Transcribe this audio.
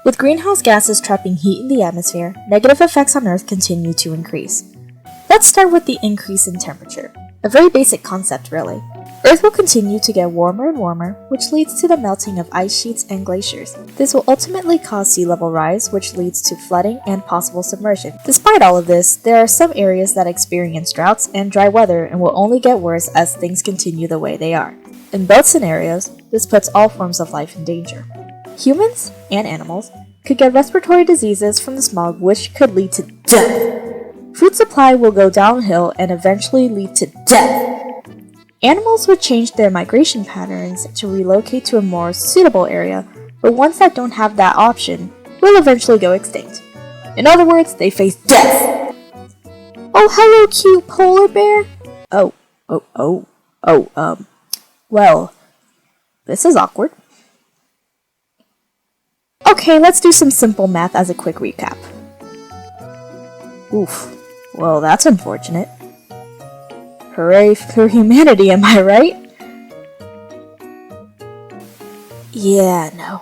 With greenhouse gases trapping heat in the atmosphere, negative effects on Earth continue to increase. Let's start with the increase in temperature. A very basic concept, really. Earth will continue to get warmer and warmer, which leads to the melting of ice sheets and glaciers. This will ultimately cause sea level rise, which leads to flooding and possible submersion. Despite all of this, there are some areas that experience droughts and dry weather and will only get worse as things continue the way they are. In both scenarios, this puts all forms of life in danger. Humans and animals could get respiratory diseases from the smog, which could lead to death. Food supply will go downhill and eventually lead to death. Animals would change their migration patterns to relocate to a more suitable area, but ones that don't have that option will eventually go extinct. In other words, they face death. Oh, hello, cute polar bear. Well, this is awkward. Okay, let's do some simple math as a quick recap. Oof, well, that's unfortunate. Hooray for humanity, am I right? Yeah, no.